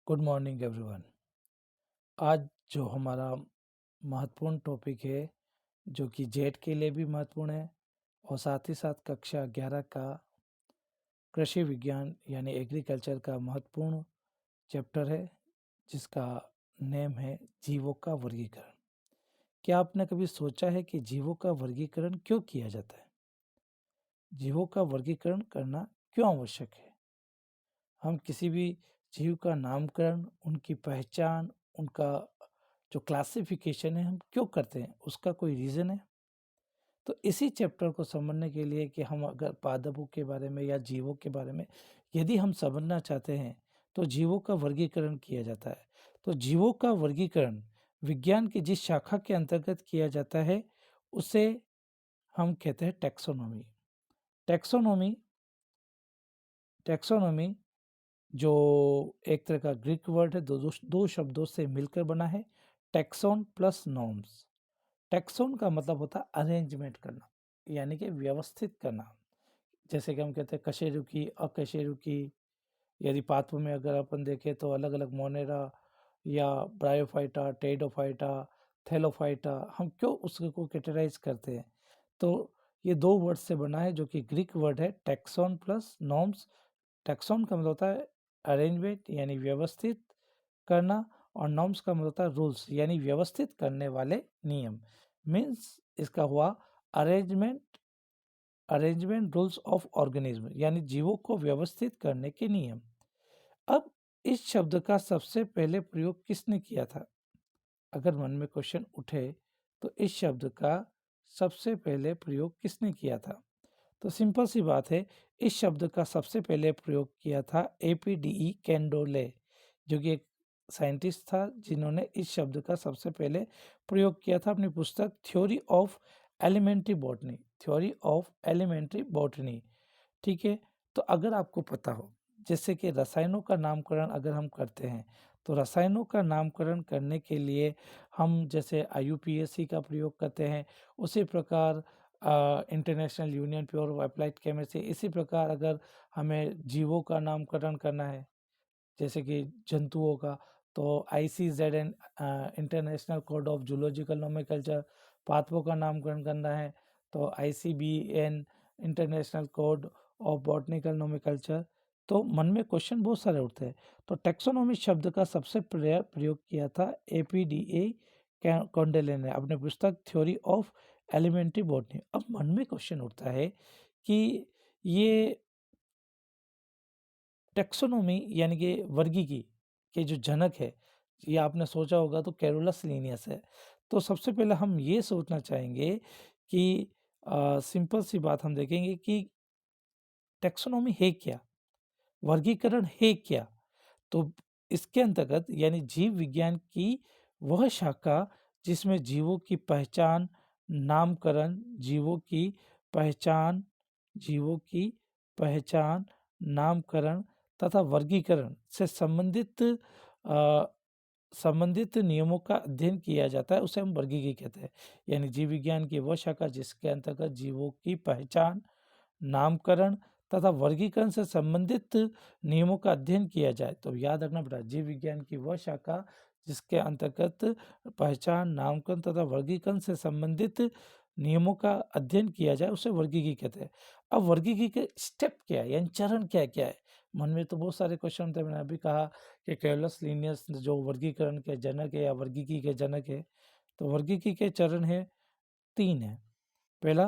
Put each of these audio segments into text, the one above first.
Good morning everyone. आज जो हमारा महत्वपूर्ण टॉपिक है जो कि जेट के लिए भी महत्वपूर्ण है और साथ ही साथ कक्षा 11 का कृषि विज्ञान यानी एग्रीकल्चर का महत्वपूर्ण चैप्टर है जिसका नेम है जीवों का वर्गीकरण। क्या आपने कभी सोचा है कि जीवों का वर्गीकरण क्यों किया जाता है? जीवों का वर्गीकरण करना क्यों आवश्यक है? हम किसी भी जीव का नामकरण, उनकी पहचान, उनका जो क्लासिफिकेशन है हम क्यों करते हैं? उसका कोई रीज़न है? तो इसी चैप्टर को समझने के लिए कि हम अगर पादपों के बारे में या जीवों के बारे में यदि हम समझना चाहते हैं तो जीवों का वर्गीकरण किया जाता है। तो जीवों का वर्गीकरण विज्ञान की जिस शाखा के अंतर्गत किया जाता है उसे हम कहते हैं टैक्सोनॉमी। टैक्सोनॉमी टैक्सोनॉमी जो एक तरह का ग्रीक वर्ड है, दो शब्दों से मिलकर बना है, टैक्सोन प्लस नॉर्म्स। टैक्सोन का मतलब होता है अरेंजमेंट करना, यानी कि व्यवस्थित करना। जैसे कि हम कहते हैं कशेरुकी, अकशेरुकी। यदि पात्रों में अगर अपन देखें तो अलग अलग मोनेरा या ब्रायोफाइटा, टेडोफाइटा, थेलोफाइटा, हम क्यों उसको कैटेगराइज करते हैं? तो ये दो वर्ड से बना है जो कि ग्रीक वर्ड है टैक्सोन प्लस नॉर्म्स। टैक्सोन का मतलब होता है अरेंजमेंट यानी व्यवस्थित करना, और नॉर्म्स का मतलब होता है रूल्स यानी व्यवस्थित करने वाले नियम। मीन्स इसका हुआ arrangement arrangement rules of organism यानी जीवों को व्यवस्थित करने के नियम। अब इस शब्द का सबसे पहले प्रयोग किसने किया था? अगर मन में क्वेश्चन उठे तो इस शब्द का सबसे पहले प्रयोग किसने किया था? तो सिंपल सी बात है, इस शब्द का सबसे पहले प्रयोग किया था एपीडीई कैंडोले, जो कि एक साइंटिस्ट था जिन्होंने इस शब्द का सबसे पहले प्रयोग किया था अपनी पुस्तक थ्योरी ऑफ एलिमेंट्री बॉटनी। ठीक है। तो अगर आपको पता हो जैसे कि रसायनों का नामकरण अगर हम करते हैं तो रसायनों का नामकरण करने के लिए हम जैसे आईयूपीएसी का प्रयोग करते हैं, उसी प्रकार international union pure applied chemistry, इसी प्रकार अगर हमें जीवों का नामकरण करना है जैसे कि जंतुओं का तो ICZN international code of zoological nomenclature, पादपों का नामकरण करना है तो ICBN international code of botanical nomenclature. तो मन में क्वेश्चन बहुत सारे उठते हैं। तो टैक्सोनॉमी शब्द का सबसे प्रयोग किया था APDA कॉन्डेले ने अपने पुस्तक थ्योरी ऑफ एलिमेंट्री बॉटनी। अब मन में क्वेश्चन उठता है कि ये टैक्सोनॉमी यानी कि वर्गीकी के जो जनक है, ये आपने सोचा होगा तो कैरोलस लीनियस है। तो सबसे पहले हम ये सोचना चाहेंगे कि सिंपल सी बात हम देखेंगे कि टैक्सोनॉमी है क्या? वर्गीकरण है क्या? तो इसके अंतर्गत यानी जीव विज्ञान की वह शाखा जिसमें नामकरण, पहचान, जीवों की पहचान, नामकरण तथा वर्गीकरण से संबंधित नियमों का अध्ययन किया जाता है, उसे हम वर्गीकी कहते हैं। यानी जीव विज्ञान की वह शाखा जिसके अंतर्गत जीवों की पहचान, नामकरण तथा वर्गीकरण से संबंधित नियमों का अध्ययन किया जाए। तो याद रखना बेटा, जीव विज्ञान की वह शाखा जिसके अंतर्गत पहचान, नामकरण तथा वर्गीकरण से संबंधित नियमों का अध्ययन किया जाए उसे वर्गीकी कहते हैं। अब वर्गीकी के स्टेप क्या है यानी चरण क्या क्या है? मन में तो बहुत सारे क्वेश्चन थे। मैंने अभी कहा कि कैरोलस लीनियस जो वर्गीकरण के जनक है या वर्गीकी के जनक है। तो वर्गीकी के चरण है, 3 है। पहला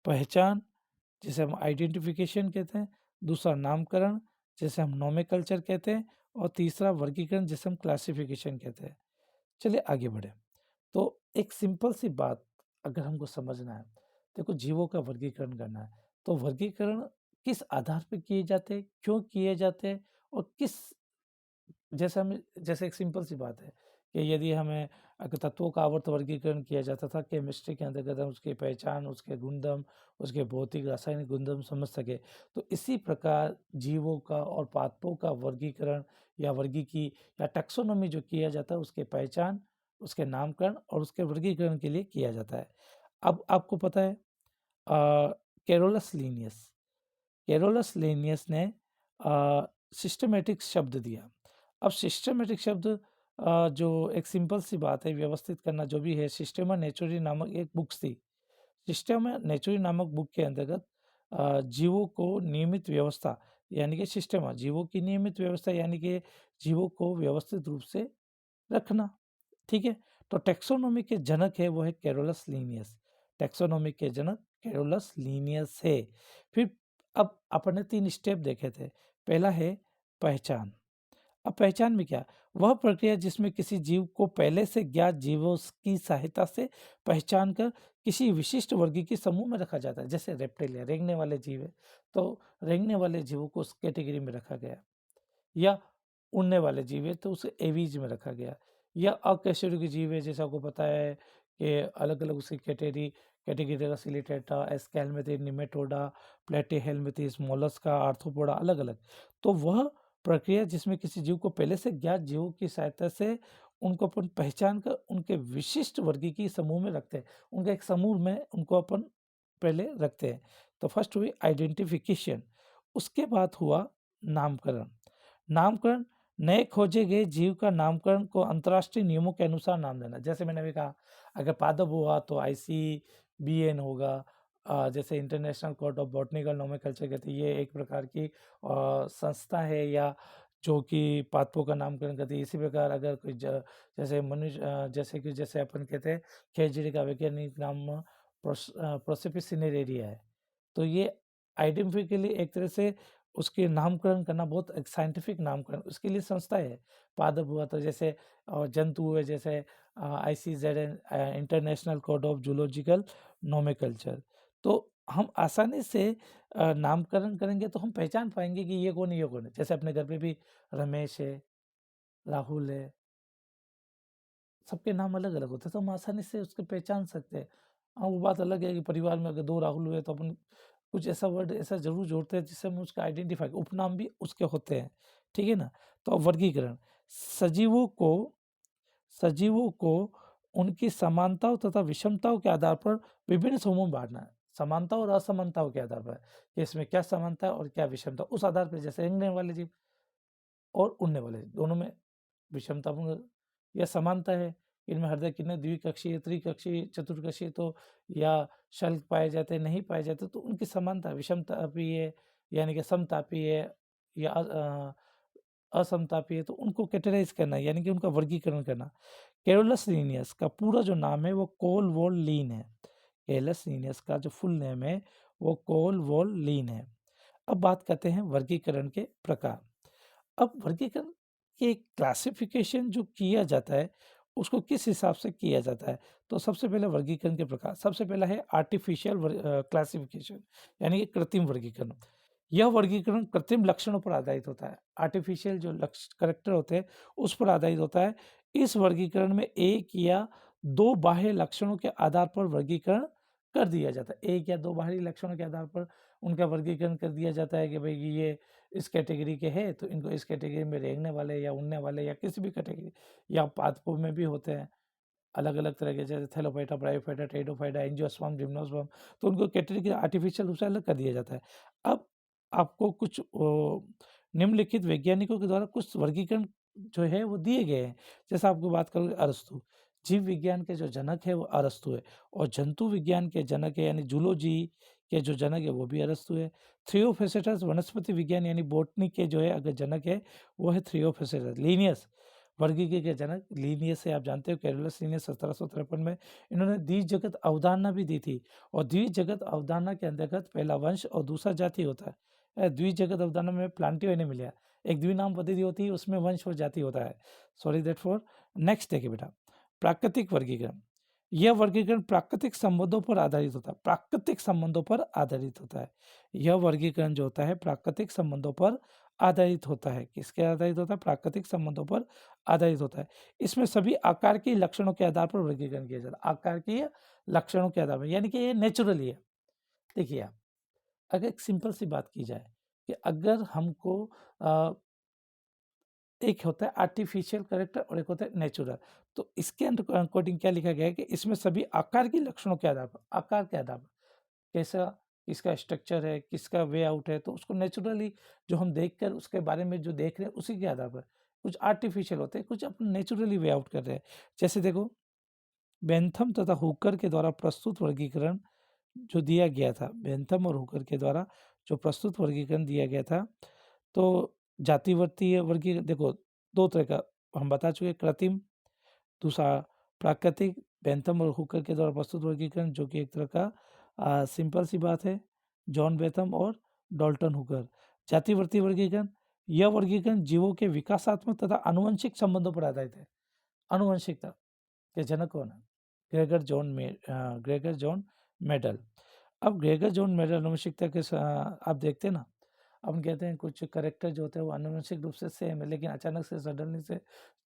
पहचान जिसे हम आइडेंटिफिकेशन कहते हैं, दूसरा नामकरण जिसे हम नोमेनक्लेचर कहते हैं, और तीसरा वर्गीकरण जिसे हम क्लासिफिकेशन कहते हैं। चलिए आगे बढ़े। तो एक सिंपल सी बात अगर हमको समझना है, देखो जीवों का वर्गीकरण करना है तो वर्गीकरण किस आधार पर किए जाते हैं, क्यों किए जाते हैं, और किस जैसे एक सिंपल सी बात है कि यदि हमें अगर तत्वों का आवर्त वर्गीकरण किया जाता था केमिस्ट्री के अंतर्गत, हम उसकी पहचान, उसके गुणधर्म, उसके भौतिक रासायनिक गुणधर्म समझ सके, तो इसी प्रकार जीवों का और पादपों का वर्गीकरण या वर्गीकी या टैक्सोनॉमी जो किया जाता है उसके पहचान, उसके नामकरण और उसके वर्गीकरण के लिए किया जाता है। अब आपको पता है कैरोलस लीनियस कैरोलस लीनियस ने सिस्टमेटिक शब्द दिया। अब सिस्टमैटिक शब्द जो एक सिंपल सी बात है, व्यवस्थित करना जो भी है, सिस्टेमा नेचुरी नामक एक बुक्स थी। सिस्टेमा नेचुरी नामक बुक के अंतर्गत जीवों को नियमित व्यवस्था यानी कि सिस्टेमा, जीवों की नियमित व्यवस्था यानी कि जीवों को व्यवस्थित रूप से रखना, ठीक है? तो टैक्सोनॉमी के जनक है वो है कैरोलस लीनियस। टैक्सोनॉमी के जनक कैरोलस लीनियस है। फिर अब अपन ने 3 स्टेप देखे थे। पहला है पहचान। अब पहचान में क्या? वह प्रक्रिया जिसमें किसी जीव को पहले से ज्ञात जीवों की सहायता से पहचान कर किसी विशिष्ट वर्गीय समूह में रखा जाता है। जैसे रेप्टिलिया रेंगने वाले जीव है, तो रेंगने वाले जीवों को उस कैटेगरी में रखा गया। या उड़ने वाले जीव है तो उसे एवीज में रखा गया, या अकशेरुकी जीव है जैसे आपको पता है कि अलग-अलग उसकी category ciliata, aschelminthes, nematoda, platyhelminthes, mollusca, arthropoda अलग-अलग। तो वह प्रक्रिया जिसमें किसी जीव को पहले से ज्ञात जीवों की सहायता से उनको अपन पहचान कर उनके विशिष्ट वर्गीय समूह में रखते हैं। उनके एक समूह में उनको अपन पहले रखते हैं। तो फर्स्ट हुई आइडेंटिफिकेशन, उसके बाद हुआ नामकरण। नामकरण नए खोजे गए जीव का नामकरण को अंतर्राष्ट्रीय नियमों के अनुसार नाम देना। जैसे मैंने अभी कहा, अगर पादप हुआ तो ICBN होगा। जैसे international code of botanical nomenclature कहते हैं, ये एक प्रकार की संस्था है या जो कि पादपों का नामकरण करती है। इसी प्रकार अगर कोई जैसे मनुष्य जैसे अपन कहते हैं खेजड़ी का वैज्ञानिक नाम प्रोसिपिस सिनेरेरिया है। तो ये आइडेंटिफाई के लिए एक तरह से उसके नामकरण करना बहुत एक साइंटिफिक नामकरण उसके लिए संस्था है। पादप हुआ तो जैसे जंतु हुए जैसे ICZN international code of zoological nomenclature. तो हम आसानी से नामकरण करेंगे तो हम पहचान पाएंगे कि ये कौन है ये कौन है। जैसे अपने घर पे भी रमेश है, राहुल है, सबके नाम अलग अलग होते हैं तो हम आसानी से उसको पहचान सकते हैं। हाँ, वो बात अलग है कि परिवार में अगर 2 राहुल हुए तो अपन कुछ ऐसा वर्ड ऐसा ज़रूर जोड़ते हैं जिससे हम उसका आइडेंटिफ़ाई उपनाम भी उसके होते हैं, ठीक है ना? तो अब वर्गीकरण, सजीवों को सजीवों को उनकी समानताओं तथा विषमताओं के आधार पर विभिन्न समूह में बाँटना है। समानता और असमानताओं के आधार पर, कि इसमें क्या समानता है और क्या विषमता, उस आधार पर जैसे रेंगने वाले जीव और उड़ने वाले दोनों में विषमतापूर्ण या समानता है। इनमें हृदय कितने द्विकक्षीय, त्रिकक्षीय, चतुर्कक्षीय तो या शल्क पाए जाते हैं, नहीं पाए जाते, तो उनकी समानता विषमतापीय यानी कि समतापीय या असमतापीय, तो उनको कैटेगराइज करना यानी कि उनका वर्गीकरण करना। कैरोलस लीनियस का पूरा जो नाम है वो कोल वॉल लीन है। कैरोलस लीनियस का जो फुल नेम है वो कोल वॉल लीन है। अब बात करते हैं वर्गीकरण के प्रकार। अब वर्गीकरण की क्लासिफिकेशन जो किया जाता है उसको किस हिसाब से किया जाता है? तो सबसे पहले वर्गीकरण के प्रकार, सबसे पहला है आर्टिफिशियल क्लासिफिकेशन यानी कि कृत्रिम वर्गीकरण। यह वर्गीकरण कृत्रिम लक्षणों पर आधारित होता है। आर्टिफिशियल जो करेक्टर होते हैं उस पर आधारित होता है। इस वर्गीकरण में एक या दो बाह्य लक्षणों के आधार पर वर्गीकरण कर दिया जाता है। एक या दो बाहरी लक्षणों के आधार पर उनका वर्गीकरण कर दिया जाता है कि भाई ये इस कैटेगरी के हैं तो इनको इस कैटेगरी में रेंगने वाले या उड़ने वाले या किसी भी कैटेगरी या पादपों में भी होते हैं अलग-अलग तरह के, जैसे Thallophyta, bryophyta, pteridophyta, angiosperm, gymnosperm, तो उनको कैटेगरी आर्टिफिशियल रूप से अलग कर दिया जाता है। अब आपको कुछ निम्नलिखित वैज्ञानिकों के द्वारा कुछ वर्गीकरण जो है वो दिए गए हैं। जैसे आपको बात करूँ अरस्तु, जीव विज्ञान के जो जनक है वो अरस्तु है और जंतु विज्ञान के जनक है यानी जूलॉजी के जो जनक है वो भी अरस्तु है। थ्रियोफिसिटस वनस्पति विज्ञान यानी बॉटनी के जो है अगर जनक है वो है थ्रियोफिसिटस। लीनियस वर्गीकी के जनक लीनियस है, आप जानते हो कैरोलस लीनियस 1753 में इन्होंने द्वि जगत अवधारणा भी दी थी और द्वि जगत अवधारणा के अंतर्गत पहला वंश और दूसरा जाति होता है। द्वि जगत अवधारणा में प्लांटियो एनिमिलिया एक द्विनाम पद्धति होती है, उसमें वंश और जाति होता है। सॉरी दैट फॉर नेक्स्ट देखिए बेटा, प्राकृतिक वर्गीकरण। यह वर्गीकरण प्राकृतिक संबंधों पर आधारित होता है, प्राकृतिक संबंधों पर आधारित होता है। यह वर्गीकरण जो होता है प्राकृतिक संबंधों पर आधारित होता है। किसके आधारित होता है? प्राकृतिक संबंधों पर आधारित होता है। इसमें सभी आकार के लक्षणों के आधार पर वर्गीकरण किया जाता है। आकार के लक्षणों के आधार पर यानी कि ये नेचुरली है। देखिए आप, अगर एक सिंपल सी बात की जाए कि अगर हमको अ, एक होता है आर्टिफिशियल करेक्टर और एक होता है नेचुरल, तो इसके अकॉर्डिंग क्या लिखा गया है कि इसमें सभी आकार के लक्षणों के आधार पर, आकार के आधार पर कैसा किसका स्ट्रक्चर है, किसका वे आउट है, तो उसको नेचुरली जो हम देखकर उसके बारे में जो देख रहे हैं उसी के आधार पर कुछ आर्टिफिशियल होते हैं, कुछ अपन नेचुरली वे आउट कर रहे हैं। जैसे देखो, बेंथम तथा हुकर के द्वारा प्रस्तुत वर्गीकरण जो दिया गया था, बेंथम और हुकर के द्वारा जो प्रस्तुत वर्गीकरण दिया गया था, तो जातिवर्तीय वर्गीकरण देखो दो तरह का हम बता चुके, कृत्रिम, दूसरा प्राकृतिक। बेंथम और हुकर के द्वारा प्रस्तुत वर्गीकरण जो कि एक तरह का सिंपल सी बात है, जॉन बेंथम और डॉल्टन हुकर। जातिवर्तीय वर्गीकरण, यह वर्गीकरण जीवों के विकासात्मक तथा आनुवंशिक संबंधों पर आधारित है। आनुवंशिकता के जनक कौन है? Gregor John medal. अब ग्रेगर जॉन मेडल आनुवंशिकता के आप देखते हैं ना, अपन कहते हैं कुछ करेक्टर जो होते हैं वो आनुवंशिक रूप से सेम है, लेकिन अचानक से सडनली से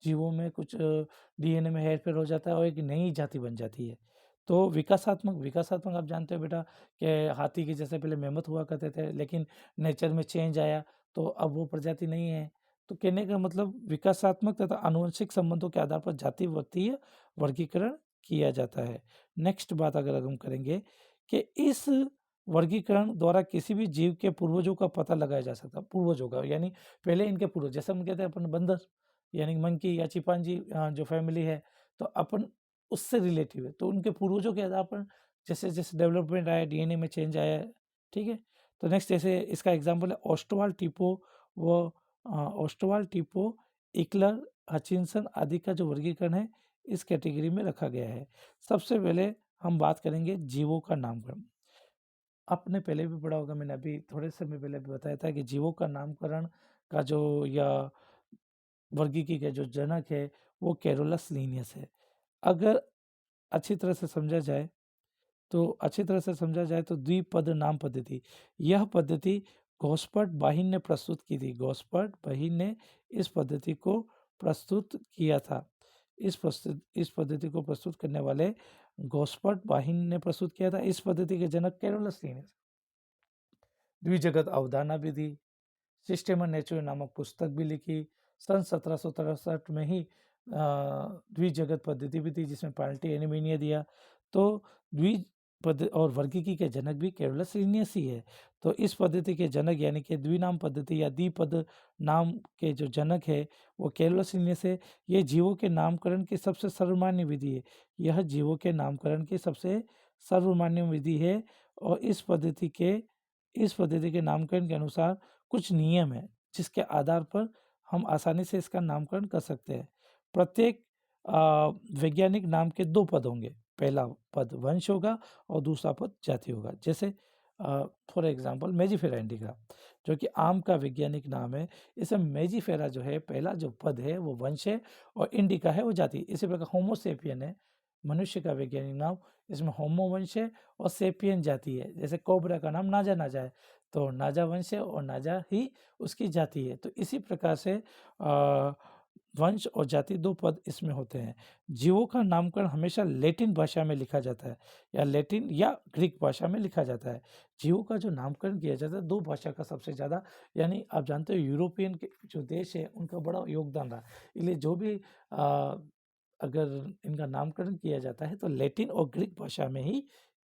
जीवों में कुछ डीएनए में हेरफेर हो जाता है और एक नई जाति बन जाती है। तो विकासात्मक विकासात्मक आप जानते हो बेटा कि हाथी के जैसे पहले मेमथ हुआ करते थे, लेकिन नेचर में चेंज आया तो अब वो प्रजाति नहीं है। तो कहने का मतलब विकासात्मक तथा आनुवंशिक संबंधों के आधार पर जातिवर्तीय वर्गीकरण किया जाता है। नेक्स्ट बात अगर हम करेंगे कि इस वर्गीकरण द्वारा किसी भी जीव के पूर्वजों का पता लगाया जा सकता है। पूर्वजों का यानी पहले इनके पूर्वज, जैसे हम कहते हैं अपन बंदर यानी मंकी या चिंपांजी जो फैमिली है, तो अपन उससे रिलेटिव है, तो उनके पूर्वजों के आधार पर जैसे जैसे डेवलपमेंट आया, डीएनए में चेंज आया है। ठीक है, तो नेक्स्ट जैसे इसका एग्जाम्पल है ओस्टवाल टीपो व ओस्टवाल टीपो, इकलर, हचिनसन आदि का जो वर्गीकरण है इस कैटेगरी में रखा गया है। सबसे पहले हम बात करेंगे जीवों का नामकरण। आपने पहले भी पढ़ा होगा, मैंने अभी थोड़े समय पहले भी बताया था कि जीवों का नामकरण का जो या वर्गीकी का जो जनक है वो कैरोलस लीनियस है। अगर अच्छी तरह से समझा जाए तो द्विपद नाम पद्धति, यह पद्धति गॉस्पर्ट बाहिन ने प्रस्तुत की थी। गॉस्पर्ट बाहिन ने इस पद्धति को प्रस्तुत किया था। इस पद्धति को प्रस्तुत करने वाले गॉस्पर्ट बाहिन ने प्रस्तुत किया था। इस पद्धति के जनक कैरोलस लीनियस। द्विजगत अवधारणा विधि, सिस्टम ऑफ नेचर नामक पुस्तक भी लिखी। सन 1763 में ही द्विजगत पद्धति भी थी जिसमें पेनल्टी एनिमीनिया दिया। तो द्विपद और वर्गीकी के जनक भी कैरोलस लीनियस ही है। तो इस पद्धति के जनक यानी कि द्विनाम पद्धति या द्विपद नाम के जो जनक है वो कैरोलस लीनियस है। ये जीवों के नामकरण की सबसे सर्वमान्य विधि है। यह जीवों के नामकरण की सबसे सर्वमान्य विधि है और इस पद्धति के नामकरण के अनुसार कुछ नियम है जिसके आधार पर हम आसानी से इसका नामकरण कर सकते हैं। प्रत्येक वैज्ञानिक नाम के दो पद होंगे, पहला पद वंश होगा और दूसरा पद जाति होगा। जैसे फॉर एग्जांपल मेजिफेरा इंडिका जो कि आम का वैज्ञानिक नाम है, इसमें मेजिफेरा जो है पहला जो पद है वो वंश है और इंडिका है वो जाति। इसी प्रकार होमोसेपियन है मनुष्य का वैज्ञानिक नाम, इसमें होमो वंश है और सेपियन जाति है। जैसे कोबरा का नाम नाजा नाजा है, तो नाजा वंश है और नाजा ही उसकी जाति है। तो इसी प्रकार से वंश और जाति दो पद इसमें होते हैं। जीवों का नामकरण हमेशा लैटिन भाषा में लिखा जाता है या लैटिन या ग्रीक भाषा में लिखा जाता है। जीवों का जो नामकरण किया जाता है दो भाषा का सबसे ज़्यादा, यानी आप जानते हो यूरोपियन के जो देश है उनका बड़ा योगदान रहा, इसलिए जो भी अगर इनका नामकरण किया जाता है तो लैटिन और ग्रीक भाषा में ही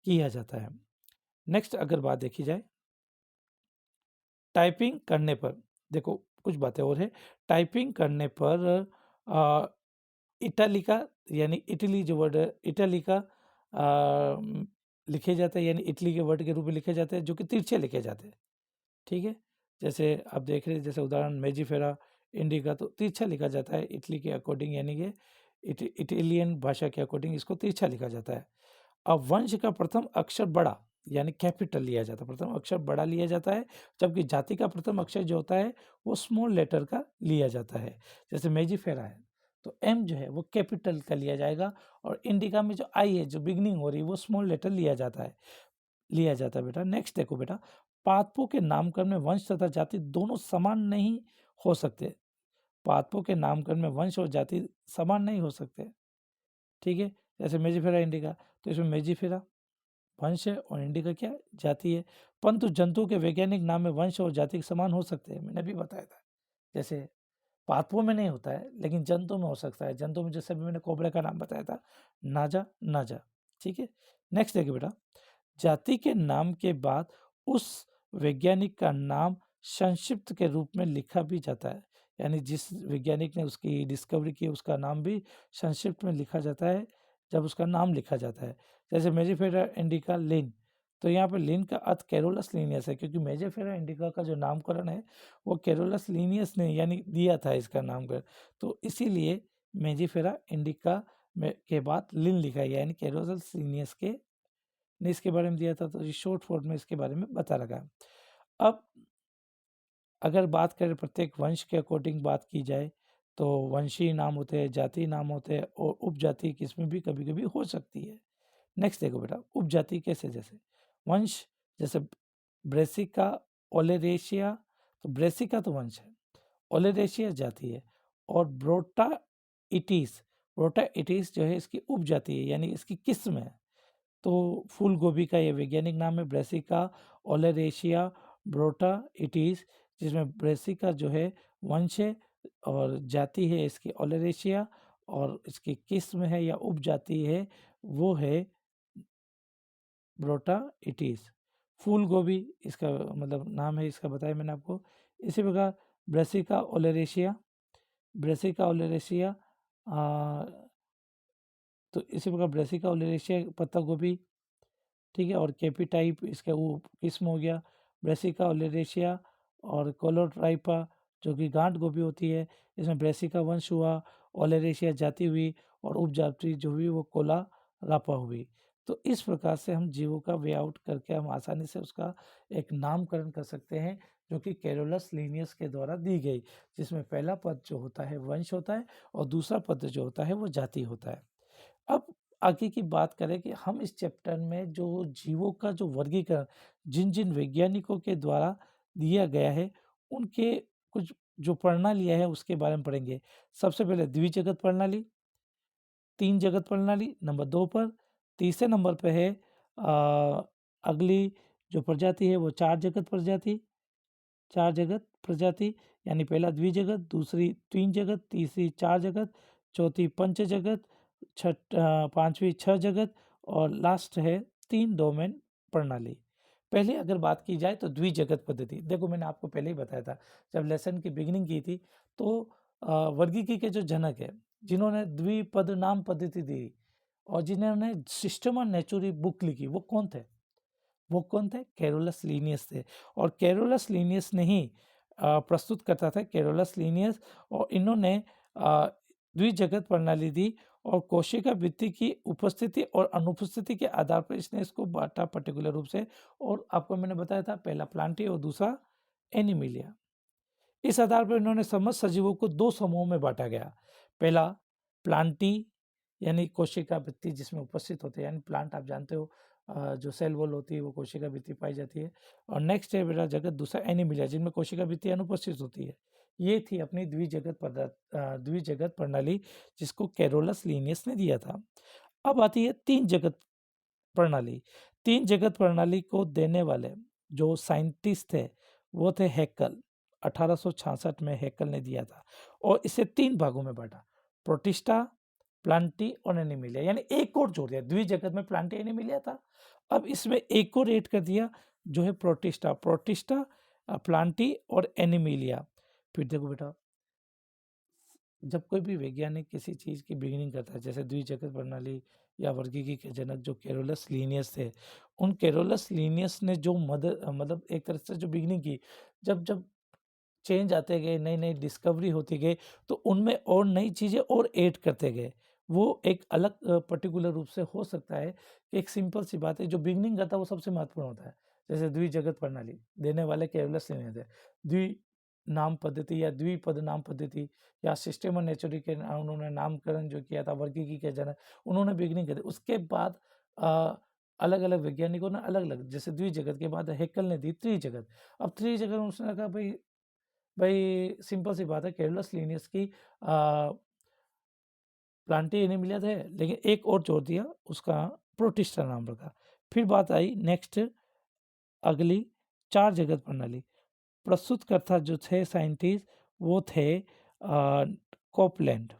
किया जाता है। नेक्स्ट अगर बात देखी जाए टाइपिंग करने पर, देखो कुछ बातें और है। टाइपिंग करने पर इटालिका यानी इटली जो वर्ड है इटालिका लिखे जाते हैं, यानी इटली के वर्ड के रूप में लिखे जाते हैं जो कि तिरछे लिखे जाते हैं। ठीक है, जैसे आप देख रहे हैं जैसे उदाहरण मेजिफेरा इंडिका तो तिरछा लिखा जाता है इटली के अकॉर्डिंग, यानी कि इटालियन भाषा के अकॉर्डिंग इसको तिरछा लिखा जाता है। अब वंश का प्रथम अक्षर बड़ा यानी कैपिटल लिया जाता है, प्रथम अक्षर बड़ा लिया जाता है, जबकि जाति का प्रथम अक्षर जो होता है वो स्मॉल लेटर का लिया जाता है। जैसे मेजिफेरा है तो एम जो है वो कैपिटल का लिया जाएगा और इंडिका में जो आई है जो बिगनिंग हो रही है वो स्मॉल लेटर लिया जाता है बेटा। नेक्स्ट देखो बेटा, पादपों के नामकरण में वंश तथा जाति दोनों समान नहीं हो सकते। पादपों के नामकरण में वंश और जाति समान नहीं हो सकते। ठीक है, जैसे मेजिफेरा इंडिका, तो इसमें मेजिफेरा वंश है और इंडिका क्या जाति है। परंतु जंतु के वैज्ञानिक नाम में वंश और जाति समान हो सकते हैं, मैंने भी बताया था। जैसे पादपों में नहीं होता है लेकिन जंतु में हो सकता है। जंतु में जैसे मैंने कोबरा का नाम बताया था, नाजा नाजा। ठीक है, नेक्स्ट देखिए बेटा, जाति के नाम के बाद उस वैज्ञानिक का नाम संक्षिप्त के रूप में लिखा भी जाता है, यानी जिस वैज्ञानिक ने उसकी डिस्कवरी की उसका नाम भी संक्षिप्त में लिखा जाता है जब उसका नाम लिखा जाता है। जैसे मेजिफेरा इंडिका लिन, तो यहाँ पे लिन का अर्थ कैरोलस लीनियस है, क्योंकि मेजिफेरा इंडिका का जो नामकरण है वो कैरोलस लीनियस ने यानी दिया था इसका नामकरण, तो इसीलिए मेजिफेरा इंडिका में के बाद लिन लिखा है, यानी कैरोलस लीनियस के ने इसके बारे में दिया था, तो ये शॉर्ट फॉर्म में इसके बारे में बता रखा है। अब अगर बात करें प्रत्येक वंश के अकॉर्डिंग बात की जाए, तो वंशीय नाम होते हैं, जाति नाम होते हैं, और उपजाति किस्में भी कभी कभी हो सकती है। नेक्स्ट देखो बेटा, उपजाति कैसे, जैसे वंश, जैसे ब्रेसिका, ओलेरेशिया, तो ब्रेसिका तो वंश है, ओलेरेशिया जाति है, और ब्रोटा इटिस जो है इसकी उपजाति है, यानी इसकी किस्म है। तो फूल गोभी का ये वैज्ञानिक नाम है ब्रेसिका ओलेरेशिया ब्रोटा इटिस, जिसमें ब्रेसिका जो है वंश है और जाति है इसकी ओलेरेशिया, और इसकी किस्म है या उपजाति है वो है ब्रोटा इटिस। फूल गोभी इसका मतलब नाम है, इसका बताया मैंने आपको। इसी प्रकार ब्रेसिका ओलेरेशिया तो इसी प्रकार ब्रेसिका ओलेरेशिया पत्ता गोभी, ठीक है, और केपी टाइप इसका वो किस्म हो गया ब्रेसिका ओलेरेशिया, और कोलोट्राइपा जो कि गांठ गोभी होती है, इसमें ब्रेसिका वंश हुआ, ओलेरेशिया जाति हुई, और उपजाति जो हुई वो कोला रापा हुई। तो इस प्रकार से हम जीवों का वे आउट करके हम आसानी से उसका एक नामकरण कर सकते हैं, जो कि कैरोलस लीनियस के द्वारा दी गई, जिसमें पहला पद जो होता है वंश होता है और दूसरा पद जो होता है वो जाति होता है। अब आगे की बात करें कि हम इस चैप्टर में जो जीवों का जो वर्गीकरण जिन जिन वैज्ञानिकों के द्वारा दिया गया है उनके कुछ जो प्रणालियाँ है उसके बारे में पढ़ेंगे। सबसे पहले द्विजगत प्रणाली, तीन जगत प्रणाली नंबर 2 पर। तीसरे नंबर पे है अगली जो प्रजाति है वो चार जगत प्रजाति, यानी पहला द्विजगत, दूसरी तीन जगत, तीसरी चार जगत, चौथी पंच जगत, पांचवी छह जगत, और लास्ट है तीन डोमेन प्रणाली। पहले अगर बात की जाए तो द्विजगत पद्धति, देखो मैंने आपको पहले ही बताया था जब लेसन की बिगिनिंग की थी, तो वर्गीकी के जो जनक है जिन्होंने द्विपद नाम पद्धति दी और जिन्होंने सिस्टमा नेचुरी बुक लिखी, वो कौन थे? कैरोलस लीनियस थे। और कैरोलस लीनियस ने ही प्रस्तुत करता था कैरोलस लीनियस, और इन्होंने द्विजगत प्रणाली दी, और कोशिका भित्ति की उपस्थिति और अनुपस्थिति के आधार पर इसने इसको बांटा पर्टिकुलर रूप से। और आपको मैंने बताया था पहला प्लांटी और दूसरा एनिमिलिया। इस आधार पर इन्होंने समस्त सजीवों को दो समूहों में बांटा गया। पहला प्लांटी यानी कोशिका भित्ति जिसमें उपस्थित होते हैं, यानी प्लांट आप जानते हो जो सेल वॉल होती है वो कोशिका भित्ति पाई जाती है। और नेक्स्ट है बेटा जगत दूसरा एनिमिलिया, जिनमें कोशिका भित्ति अनुपस्थित होती है। ये थी अपनी द्विजगत प्रणाली जिसको कैरोलस लीनियस ने दिया था। अब आती है तीन जगत प्रणाली। तीन जगत प्रणाली को देने वाले जो साइंटिस्ट थे वो थे हैकल। 1866 में हैकल ने दिया था, और इसे तीन भागों में बांटा, प्रोटिस्टा, प्लांटी और एनिमिलिया, यानी एक और जोड़ दिया। द्विजगत में प्लांटी एनिमिलिया था, अब इसमें एक और ऐड कर दिया जो है प्रोटिस्टा, प्लांटी और एनिमिलिया। फिर देखो बेटा, जब कोई भी वैज्ञानिक किसी चीज़ की बिगिनिंग करता है, जैसे द्विजगत प्रणाली या वर्गीकी के जनक जो कैरोलस लीनियस थे, उन कैरोलस लीनियस ने जो मतलब एक तरह से जो बिगिनिंग की, जब जब चेंज आते गए, नई नई डिस्कवरी होती गई, तो उनमें और नई चीज़ें और ऐड करते गए। वो एक अलग पर्टिकुलर रूप से हो सकता है कि एक सिंपल सी बात है, जो बिगिनिंग करता है वो सबसे महत्वपूर्ण होता है। जैसे द्विजगत प्रणाली देने वाले कैरोलस लीनियस थे। द्वि नाम पद्धति या द्विपद नाम पद्धति या सिस्टम ऑफ नेचुरी के उन्होंने नामकरण जो किया था, वर्गीकी के जनक उन्होंने बिगिनिंग करी। उसके बाद अलग अलग वैज्ञानिकों ने अलग अलग, जैसे द्विजगत के बाद हैकल ने दी त्रिजगत। अब त्रिजगत उसने कहा भाई भाई सिंपल सी बात है, कैरोलस लीनियस की प्लांटी एनिमिलिया थे, लेकिन एक और जोड़ दिया, उसका प्रोटिस्टा नाम रखा। फिर बात आई नेक्स्ट अगली चार जगत प्रणाली। प्रस्तुतकर्ता जो थे साइंटिस्ट वो थे कोपलैंड।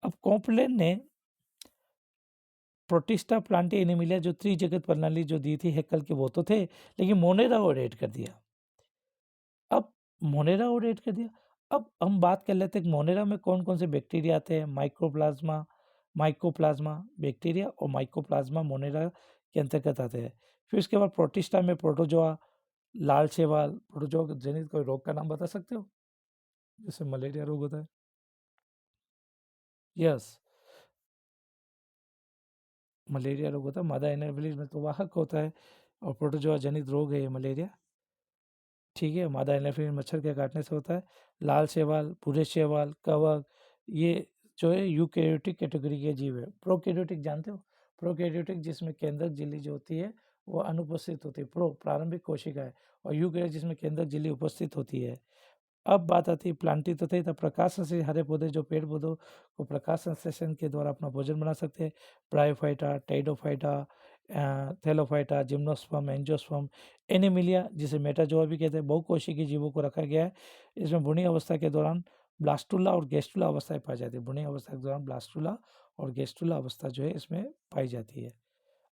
अब कोपलैंड ने प्रोटिस्टा, प्लांटी एनिमिलिया जो त्रिजगत प्रणाली जो दी थी हैकल के वो तो थे, लेकिन मोनेरा और ऐड कर दिया। अब मोनेरा और ऐड कर दिया। अब हम बात कर लेते हैं मोनेरा में कौन कौन से बैक्टीरिया आते हैं। माइकोप्लाज्मा बैक्टीरिया और माइकोप्लाज्मा मोनेरा के अंतर्गत आते हैं। फिर उसके बाद प्रोटिस्टा में प्रोटोजोआ, लाल शैवाल। प्रोटोजोआ जनित कोई रोग का नाम बता सकते हो जैसे मलेरिया रोग होता है? यस, मलेरिया रोग होता है। मादा एनाफिलिस में तो वाहक होता है और प्रोटोजोआ जनित रोग है ये मलेरिया। ठीक है, मादा एनाफिलिस मच्छर के काटने से होता है। लाल शैवाल, भूरे शैवाल, कवक, ये जो है यूकैरियोटिक कैटेगरी के जीव है। प्रोकैरियोटिक जानते हो? प्रोकैरियोटिक जिसमें केंद्रक झिल्ली जो होती है वो अनुपस्थित होती है, प्रारंभिक कोशिका है। और यूकैरियोट जिसमें केंद्रक झिल्ली उपस्थित होती है। अब बात आती है प्लांटी तथा प्रकाश संश्लेषी हरे पौधे जो पेड़ पौधों को प्रकाश संश्लेषण के द्वारा अपना भोजन बना सकते हैं। Bryophyta, pteridophyta, thallophyta, gymnosperm, angiosperm, animalia जिसे मेटाजोआ भी कहते हैं, बहुकोशिकीय जीवों को रखा गया है। इसमें भ्रूणीय अवस्था के दौरान ब्लास्टुला और गेस्टुला अवस्थाएं पाई जाती है। भ्रूणीय अवस्था के दौरान ब्लास्टुला और गेस्टुला अवस्था जो है इसमें पाई जाती है।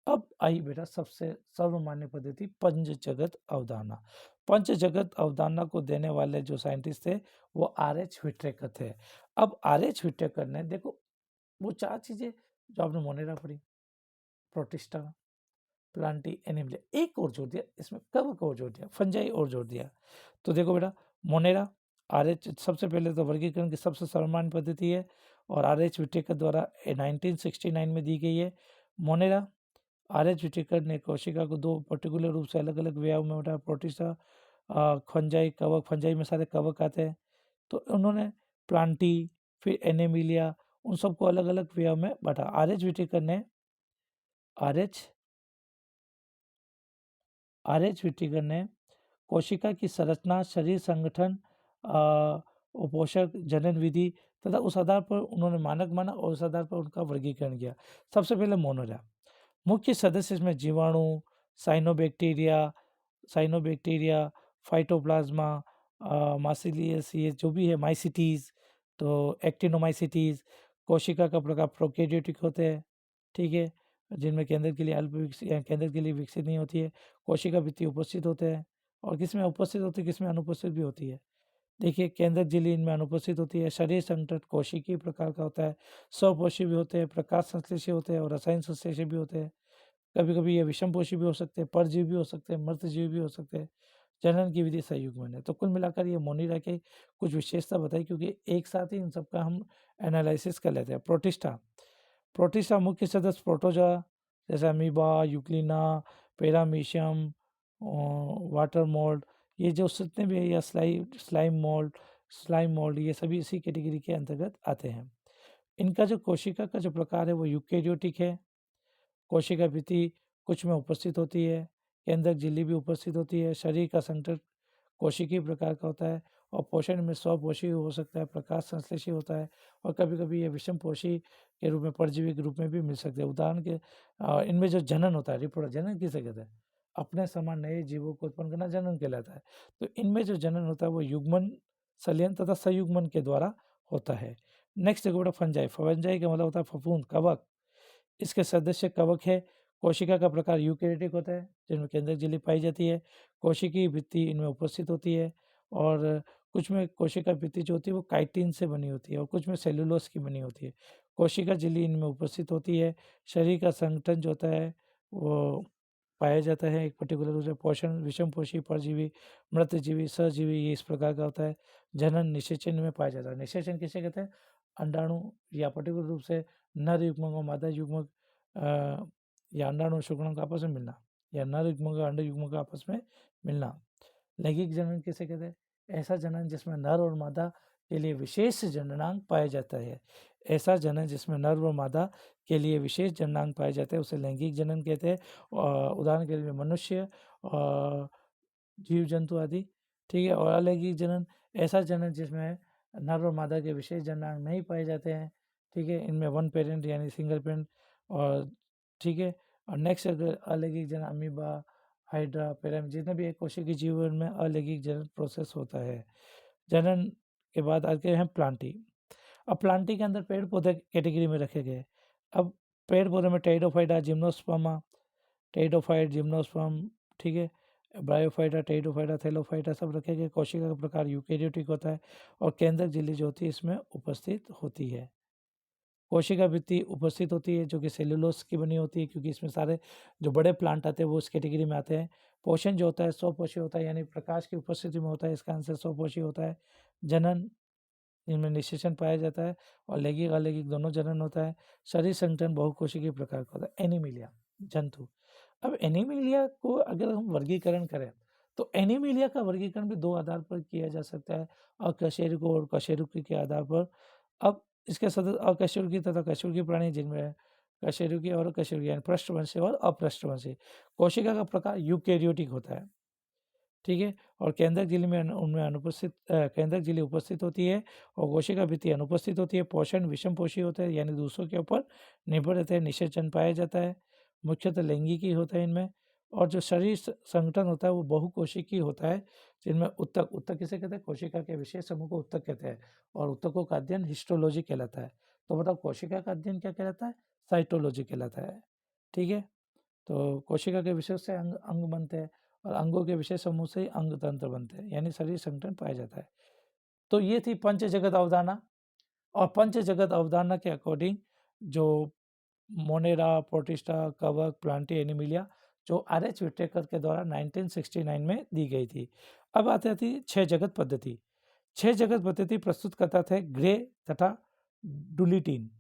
अब आई बेटा सबसे सर्वमान्य पद्धति पंच जगत अवधारणा। पंच जगत अवधारणा को देने वाले जो साइंटिस्ट थे वो आर.एच. व्हिटेकर थे। अब आर.एच. व्हिटेकर ने देखो वो 4 चीजें जो आपने मोनेरा पढ़ी, प्रोटिस्टा, प्लांटी, एनिमलिया, एक और जोड़ दिया इसमें, कवक और जोड़ दिया, फंजाई और जोड़ दिया। तो देखो बेटा मोनेरा आर.एच. सबसे पहले तो वर्गीकरण की सबसे सामान्य पद्धति है और आर.एच. व्हिटेकर द्वारा 1969 में दी गई है। Monera RH. व्हिटेकर ने कोशिका को 2 पर्टिकुलर रूप से अलग-अलग व्यय में बांटा। प्रोटिस्टा, फंजाई, कवक। फंजाई में सारे कवक आते हैं। तो उन्होंने प्लांटी, फिर एनिमिलिया, उन सबको अलग-अलग व्यय में बांटा। आर.एच. व्हिटेकर ने आर.एच. आर.एच. व्हिटेकर ने कोशिका की संरचना, शरीर संगठन, पोषक जनन विधि तथा उस आधार पर उन्होंने मानक माना और उस आधार पर उनका वर्गीकरण किया। सबसे पहले मोनेरा। मुख्य सदस्य इसमें जीवाणु, साइनोबैक्टीरिया साइनोबैक्टीरिया, फाइटोप्लाज्मा, मासिलियस, ये जो भी है, माइसिटीज, तो एक्टिनोमाइसिटीज। कोशिका का प्रकार प्रोकैरियोटिक होते हैं, ठीक है, जिनमें केंद्र के लिए अल्प विकसित या केंद्र के लिए विकसित नहीं होती है। कोशिका भित्ति उपस्थित होते हैं और किसमें उपस्थित होती है, किसमें अनुपस्थित भी होती है। देखिए केंद्रक झिल्ली इनमें अनुपस्थित होती है। शरीर संगठन कोशिकीय प्रकार का होता है। स्वपोषी भी होते हैं, प्रकाश संश्लेषी होते हैं और रसायन संश्लेषी भी होते हैं। कभी कभी ये विषमपोषी भी हो सकते हैं, परजीवी भी हो सकते हैं, मृतजीवी भी हो सकते हैं। जनन की विधि संयुग्मन है। तो कुल मिलाकर ये मोनिरा के कुछ विशेषता बताई, क्योंकि एक साथ ही इन सबका हम एनालिसिस कर लेते हैं। प्रोटिस्टा। प्रोटिस्टा मुख्य सदस्य प्रोटोजोआ जैसे अमीबा, यूक्लिना, पैरामीशियम, वाटर मोल्ड, ये जो जितने भी है, या स्लाइम मोल्ड, ये सभी इसी कैटेगरी के अंतर्गत आते हैं। इनका जो कोशिका का जो प्रकार है वो यूकेरियोटिक है। कोशिका भित्ति कुछ में उपस्थित होती है, केंद्रक झिल्ली भी उपस्थित होती है। शरीर का संगठन कोशिकीय प्रकार का होता है और पोषण में स्वपोषी हो सकता है, प्रकाश संश्लेषी होता है और कभी कभी ये विषम पोषी के रूप में, परजीवी के रूप में भी मिल सकते हैं। उदाहरण के इनमें जो जनन होता है, रिप्रोडक्शन, जनन किसे कहते हैं? अपने समान नए जीवों को उत्पन्न करना जनन कहलाता है। तो इनमें जो जनन होता है वो युग्मन, सलयन तथा संयुग्मन के द्वारा होता है। नेक्स्ट देखो बेटा फंजाई। फंजाई का मतलब होता है फफूंद, कवक। इसके सदस्य कवक है। कोशिका का प्रकार यूकेरियोटिक होता है, जिनमें केंद्रक झिल्ली पाई जाती है। कोशिकीय भित्ति इनमें उपस्थित होती है और कुछ में कोशिका भित्ति जो होती है वो काइटिन से बनी होती है और कुछ में सेलुलोज की बनी होती है। कोशिका झिल्ली इनमें उपस्थित होती है। शरीर का संगठन जो होता है वो पाया जाता है एक पर्टिकुलर रूप से। पोषण विषमपोषी, परजीवी, मृतजीवी, सहजीवी, ये इस प्रकार का होता है। जनन निषेचन में पाया जाता है। निषेचन किसे कहते हैं? अंडाणु या पर्टिकुलर रूप से नर युग्मक और मादा युग्मक, या अंडाणु शुक्राणु का आपस में मिलना, या नर युग्मक और अंड युग्मक का आपस में मिलना। लैंगिक जनन किसे कहते हैं? ऐसा जनन जिसमें नर और मादा के लिए विशेष जननांग पाया जाता है। ऐसा जनन जिसमें नर और मादा के लिए विशेष जननांग पाए जाते हैं उसे लैंगिक जनन कहते हैं। उदाहरण के लिए मनुष्य, जीव जंतु आदि, ठीक है। और अलैंगिक जनन ऐसा जनन जिसमें नर और मादा के विशेष जननांग नहीं पाए जाते हैं, ठीक है। इनमें वन पेरेंट यानी सिंगल पेरेंट, और ठीक है। और नेक्स्ट अगर अलैंगिक जनन, अमीबा, हाइड्रा, पैरामीटर, जितने भी एक कोशिकीय जीवन में अलैंगिक जनन प्रोसेस होता है। जनन के बाद आगे हैं प्लांटी। अब प्लांटी के अंदर पेड़ पौधे कैटेगरी में रखे गए। अब पेड़ पौधे में टेरिडोफाइटा, जिम्नोस्पर्मा, टेरिडोफाइट, जिम्नोस्पर्म, ठीक है, ब्रायोफाइटा, टेरिडोफाइटा, थैलोफाइटा सब रखे गए। कोशिका का प्रकार यूकेरियोटिक होता है और केंद्रक झिल्ली जो होती है इसमें उपस्थित होती है। कोशिका भित्ति उपस्थित होती है जो कि सेलुलोज की बनी होती है, क्योंकि इसमें सारे जो बड़े प्लांट आते हैं वो उस कैटेगरी में आते हैं। पोषण जो होता है स्वपोषी होता है, यानी प्रकाश की उपस्थिति में होता है, इसका आंसर स्वपोषी होता है। जनन, इनमें निषेचन पाया जाता है और लैंगिक अलैंगिक दोनों जनन होता है। शरीर संगठन बहुकोशिकीय प्रकार का होता है। एनीमिलिया, जंतु। अब एनीमिलिया को अगर हम वर्गीकरण करें तो एनीमिलिया का वर्गीकरण भी 2 आधार पर किया जा सकता है, अकशेरुकी और कशेरुकी के आधार पर। अब इसके सदस्य अकशेरुकी तथा कशेरुकी प्राणी जिनमें कशेरुकी और अकशेरुकी यानी पृष्ठवंशी और अपृष्ठवंशी। कोशिका का प्रकार यूकेरियोटिक होता है, ठीक है। और केंद्रक झिल्ली में उनमें अनुपस्थित केंद्रक झिल्ली उपस्थित होती है और कोशिका भित्ति अनुपस्थित होती है। पोषण विषम पोषी होता है, यानी दूसरों के ऊपर निर्भर रहते हैं। निषेचन पाया जाता है, मुख्यतः लैंगिकी होता है इनमें। और जो शरीर संगठन होता है वो बहुकोशिकीय होता है, जिनमें उत्तक, उत्तक किसे कहते हैं, कोशिका के विशेष समूह को उत्तक कहते हैं और उत्तकों का अध्ययन हिस्टोलॉजी कहलाता है। तो बताओ कोशिका का अध्ययन क्या कहलाता है, साइटोलॉजी कहलाता है, ठीक है। तो कोशिका के विशेष से अंग अंग बनते हैं और अंगों के विशेष समूह से ही अंग तंत्र बनते हैं, यानी शरीर संगठन पाया जाता है। तो ये थी पंच जगत अवधारणा। और पंच जगत अवधारणा के अकॉर्डिंग जो मोनेरा, प्रोटिस्टा, कवक, प्लांटी, एनिमिलिया जो आर.एच. विटेकर के द्वारा 1969 में दी गई थी। अब आती थी 6 जगत पद्धति। 6 जगत पद्धति प्रस्तुत करता थे ग्रे तथा डुलिटीन।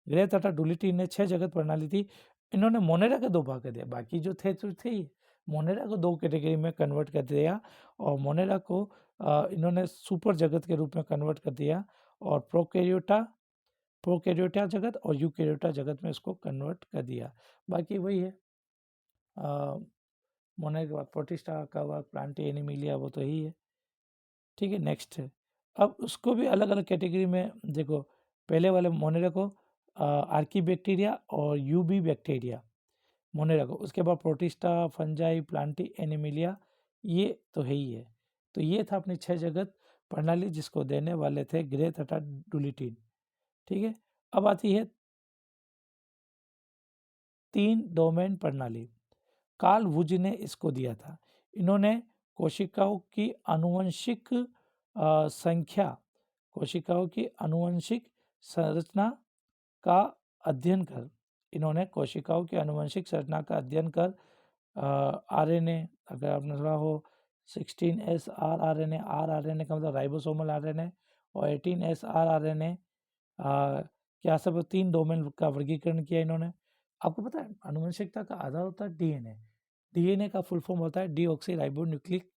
ग्रे तथा डुलिटीन ने 6 जगत प्रणाली थी। इन्होंने मोनेरा के 2 भाग कर दिया, बाकी जो थे तो थे ही। मोनेरा को 2 कैटेगरी में कन्वर्ट कर दिया और मोनेरा को इन्होंने सुपर जगत के रूप में कन्वर्ट कर दिया और प्रोकैरियोटा जगत और यूकैरियोटा जगत में इसको कन्वर्ट कर दिया। बाकी वही है, मोनेरा के बाद प्रोटिस्टा, कवक, प्लांटी, एनिमिलिया वो तो ही है, ठीक है। नेक्स्ट है, अब उसको भी अलग अलग कैटेगरी में देखो। पहले वाले मोनेरा को आर्की बैक्टीरिया और यूबी बैक्टीरिया मोनेरा को, उसके बाद प्रोटिस्टा, फंजाई, प्लांटी, एनिमिलिया, ये तो है ही है। तो ये था अपनी 6 जगत प्रणाली जिसको देने वाले थे ग्रे तथा डुलिटीन, ठीक है। अब आती है 3 डोमेन प्रणाली। कार्ल वुज ने इसको दिया था। इन्होंने कोशिकाओं की आनुवंशिक संख्या, कोशिकाओं की आनुवंशिक संरचना का अध्ययन कर, इन्होंने कोशिकाओं की आनुवंशिक संरचना का अध्ययन कर आरएनए, अगर आपने सुना हो 16SR आरएनए, आर आरएनए का मतलब राइबोसोमल आरएनए और 18SR आरएनए, क्या सब 3 डोमेन का वर्गीकरण किया इन्होंने। आपको पता है आनुवंशिकता का आधार होता है डीएनए। डीएनए का फुल फॉर्म होता है डीऑक्सी राइबो न्यूक्लिक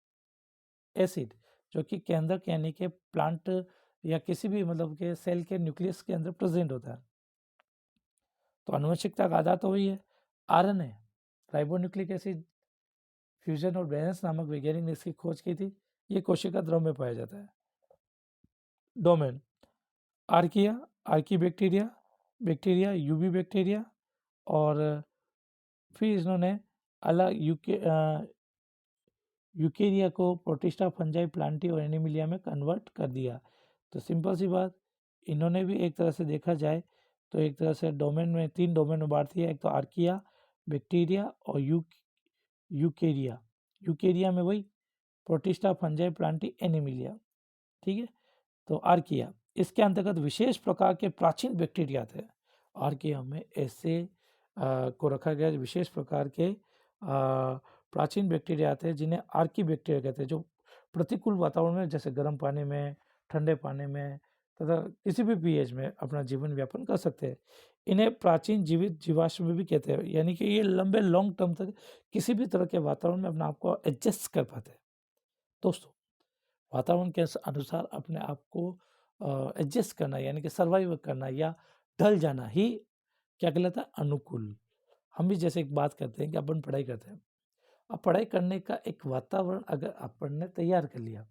एसिड, जो कि केंद्रक यानी कि प्लांट या किसी भी मतलब के सेल के न्यूक्लियस के अंदर प्रेजेंट होता है। तो आनुवंशिकता का आधार तो वही है। आरएनए, राइबोन्यूक्लिक एसिड फ्यूजन और बैलेंस नामक वैज्ञानिक ने इसकी खोज की थी। ये कोशिका द्रव में पाया जाता है। Domain archaea, archaebacteria, bacteria, eubacteria, और फिर इन्होंने अलग यूकेरिया को प्रोटिस्टा, फंजाई, प्लांटी और एनिमिलिया में कन्वर्ट कर दिया। तो सिंपल सी बात, इन्होंने भी एक तरह से देखा जाए तो एक तरह से डोमेन में 3 डोमेन में बांट दिया। एक तो आर्किया, बैक्टीरिया और यूकेरिया। यूकेरिया में वही प्रोटिस्टा, फंजाई, प्लांटी, एनिमिलिया, ठीक है। तो आर्किया, इसके अंतर्गत विशेष प्रकार के प्राचीन बैक्टीरिया थे। आर्किया में ऐसे को रखा गया विशेष प्रकार के प्राचीन बैक्टीरिया आते हैं जिन्हें आर्की बैक्टीरिया कहते हैं, जो प्रतिकूल वातावरण में जैसे गर्म पानी में, ठंडे पानी में तथा किसी भी पीएच में अपना जीवन व्यापन कर सकते हैं। इन्हें प्राचीन जीवित जीवाश्म भी कहते हैं, यानी कि ये लंबे लॉन्ग टर्म तक किसी भी तरह के वातावरण में अपने आप को एडजस्ट कर पाते हैं। दोस्तों, वातावरण के अनुसार अपने आप को एडजस्ट करना यानी कि सर्वाइव करना या ढल जाना ही क्या कहलाता है, अनुकूल। हम भी जैसे एक बात करते हैं कि अपन पढ़ाई करते हैं, अब पढ़ाई करने का एक वातावरण अगर अपन ने तैयार कर लिया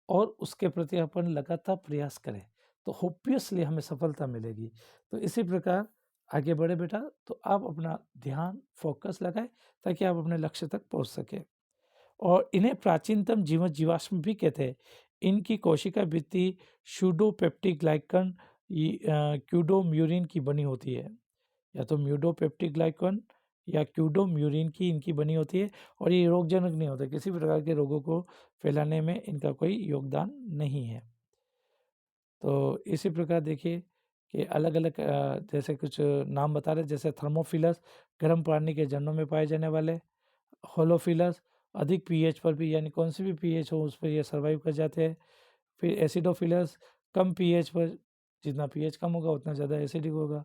और उसके प्रति अपन लगातार प्रयास करें तो ऑब्वियसली हमें सफलता मिलेगी। तो इसी प्रकार आगे बढ़े बेटा, तो आप अपना ध्यान फोकस लगाएं ताकि आप अपने लक्ष्य तक पहुंच सके। और इन्हें प्राचीनतम जीवाश्म भी कहते हैं। इनकी कोशिका भित्ति सूडोपेप्टिक ग्लाइकन क्यूडोम्यूरिन की बनी होती है, या तो म्यूडोपेप्टिक ग्लाइकन या क्यूडोम यूरिन की इनकी बनी होती है और ये रोगजनक नहीं होता, किसी प्रकार के रोगों को फैलाने में इनका कोई योगदान नहीं है। तो इसी प्रकार देखिए कि अलग-अलग जैसे कुछ नाम बता रहे, जैसे थर्मोफिलस गर्म पानी के झरनों में पाए जाने वाले, होलोफिलस अधिक पीएच पर भी, यानी कौन सी भी पीएच हो उस पर ये सर्वाइव कर जाते हैं। फिर एसिडोफिलस कम पीएच पर, जितना पीएच कम होगा उतना ज़्यादा एसिडिक होगा।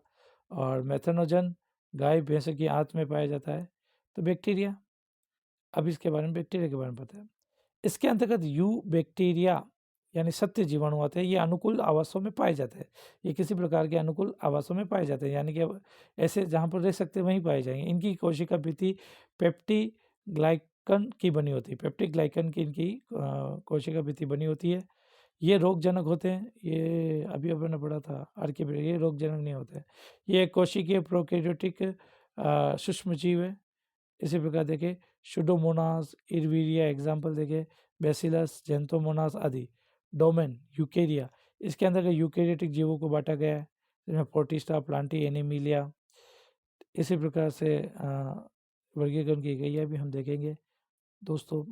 और मेथनोजन गाय भैंसों की आंत में पाया जाता है। तो बैक्टीरिया, अब इसके बारे में, बैक्टीरिया के बारे में पता है। इसके अंतर्गत यू बैक्टीरिया यानी सत्य जीवाणु आते हैं। ये अनुकूल आवासों में पाए जाते हैं। ये किसी प्रकार के अनुकूल आवासों में पाए जाते हैं, यानी कि अब ऐसे जहाँ पर रह सकते हैं वहीं पाए जाएंगे। इनकी कोशिका भित्ति पेप्टिग्लाइकन की बनी होती है। पेप्टिग्लाइकन की इनकी कोशिका भित्ति बनी होती है। ये रोगजनक होते हैं। ये अभी अपने पढ़ा था आर्किया, ये रोगजनक नहीं होते हैं। ये कोशिकीय प्रोकैरियोटिक सूक्ष्म जीव है। इसी प्रकार देखें सुडोमोनास, इरवीरिया एग्जाम्पल देखें, बेसिलस, जेंथोमोनास आदि। डोमेन यूकेरिया, इसके अंदर यूकेरियोटिक जीवों को बांटा गया है, जिसमें प्रोटिस्टा, प्लांटी, एनीमिलिया। इसी प्रकार से वर्गीकरण की गई है, भी हम देखेंगे। दोस्तों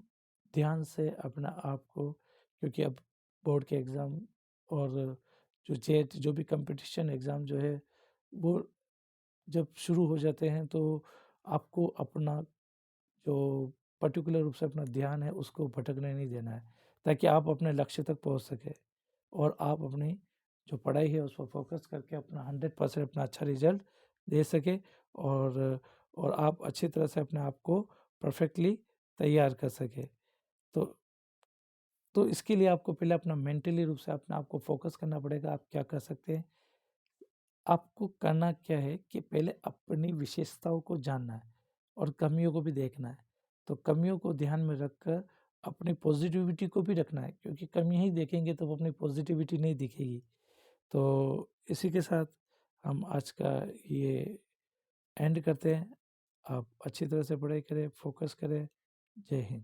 ध्यान से अपना आप को, क्योंकि अब बोर्ड के एग्ज़ाम और जो जेट जो भी कंपटीशन एग्ज़ाम जो है वो जब शुरू हो जाते हैं, तो आपको अपना जो पर्टिकुलर रूप से अपना ध्यान है उसको भटकने नहीं देना है, ताकि आप अपने लक्ष्य तक पहुंच सके और आप अपनी जो पढ़ाई है उस पर फोकस करके अपना 100% अपना अच्छा रिजल्ट दे सके, और आप अच्छी तरह से अपने आप को परफेक्टली तैयार कर सके। तो तो इसके लिए आपको पहले अपना मेंटली रूप से अपने आप को फोकस करना पड़ेगा। आप क्या कर सकते हैं, आपको करना क्या है कि पहले अपनी विशेषताओं को जानना है और कमियों को भी देखना है। तो कमियों को ध्यान में रखकर अपनी पॉजिटिविटी को भी रखना है, क्योंकि कमी ही देखेंगे तो अपनी पॉजिटिविटी नहीं दिखेगी। तो इसी के साथ हम आज का ये एंड करते हैं। आप अच्छी तरह से पढ़ाई करें, फोकस करें। जय हिंद।